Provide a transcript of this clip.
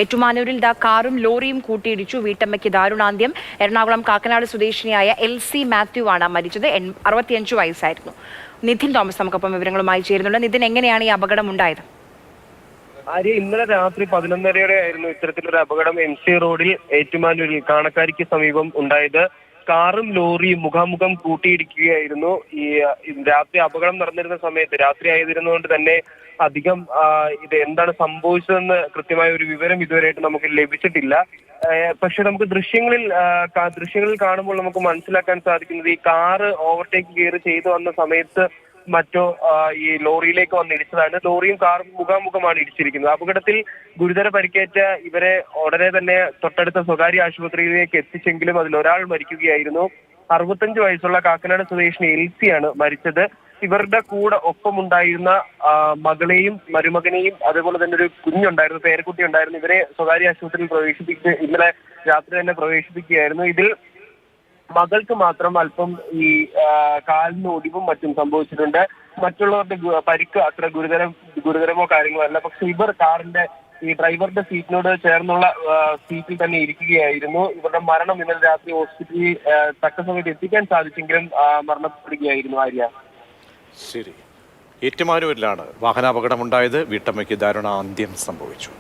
ഏറ്റുമാനൂരിൽ കാറും ലോറിയും കൂട്ടിയിടിച്ചു. വീട്ടമ്മയ്ക്ക് ദാരുണാന്ത്യം. എറണാകുളം കാക്കനാട് സ്വദേശിനിയായ LC മാത്യു ആണ് മരിച്ചത്. 65 വയസ്സായിരുന്നു. നിതിൻ തോമസ് നമുക്കൊപ്പം വിവരങ്ങളുമായി ചേരുന്നുണ്ട്. നിതിൻ, എങ്ങനെയാണ് ഈ അപകടം ഉണ്ടായത്? ഇന്നലെ രാത്രി 11:30 ആയിരുന്നു ഇത്തരത്തിലൊരു അപകടം MC റോഡിൽ ഏറ്റുമാനൂരിൽ കാണക്കാരിക്ക് സമീപം ഉണ്ടായത്. കാറും ലോറിയും മുഖാമുഖം കൂട്ടിയിടിക്കുകയായിരുന്നു. രാത്രി അപകടം നടന്നിരുന്ന സമയത്ത് രാത്രി ആയതിരുന്നുകൊണ്ട് തന്നെ അധികം ഇത് എന്താണ് സംഭവിച്ചതെന്ന് കൃത്യമായ ഒരു വിവരം ഇതുവരെയായിട്ട് നമുക്ക് ലഭിച്ചിട്ടില്ല. പക്ഷെ നമുക്ക് ദൃശ്യങ്ങളിൽ കാണുമ്പോൾ നമുക്ക് മനസ്സിലാക്കാൻ സാധിക്കുന്നത് ഈ കാറ് ഓവർടേക്ക് ഗിയർ ചെയ്തു വന്ന സമയത്ത് മറ്റോ ഈ ലോറിയിലേക്ക് വന്ന് ഇടിച്ചതാണ്. ലോറിയും കാറും മുഖാമുഖമാണ് ഇടിച്ചിരിക്കുന്നത്. അപകടത്തിൽ ഗുരുതര പരിക്കേറ്റ ഇവരെ ഉടനെ തന്നെ തൊട്ടടുത്ത സ്വകാര്യ ആശുപത്രിയിലേക്ക് എത്തിച്ചെങ്കിലും അതിൽ ഒരാൾ മരിക്കുകയായിരുന്നു. 65 വയസ്സുള്ള കാക്കനാട് സ്വദേശിനി LC ആണ് മരിച്ചത്. ഇവരുടെ കൂടെ ഒപ്പമുണ്ടായിരുന്ന മകളെയും മരുമകനെയും അതുപോലെ തന്നെ ഒരു കുഞ്ഞുണ്ടായിരുന്നു, പേരക്കുട്ടി ഉണ്ടായിരുന്നു. ഇവരെ സ്വകാര്യ ആശുപത്രിയിൽ ഇന്നലെ രാത്രി തന്നെ പ്രവേശിപ്പിക്കുകയായിരുന്നു. ഇതിൽ മകൾക്ക് മാത്രം അല്പം ഈ കാലിന് ഒടിവും മറ്റും സംഭവിച്ചിട്ടുണ്ട്. മറ്റുള്ളവരുടെ പരിക്ക് അത്ര ഗുരുതരമോ കാര്യങ്ങളോ അല്ല. പക്ഷെ ഇവർ കാറിന്റെ ഈ ഡ്രൈവറുടെ സീറ്റിനോട് ചേർന്നുള്ള സീറ്റിൽ തന്നെ ഇരിക്കുകയായിരുന്നു. ഇവരുടെ മരണം ഇന്നലെ രാത്രി ഹോസ്പിറ്റലിൽ തക്ക സമയത്ത് എത്തിക്കാൻ സാധിച്ചെങ്കിലും മരണപ്പെടുകയായിരുന്നു. ആര്യ, ശരി. ഏറ്റുമാനൂരിലാണ് വാഹനാപകടമുണ്ടായത്. വീട്ടമ്മയ്ക്ക് ദാരുണാന്ത്യം സംഭവിച്ചു.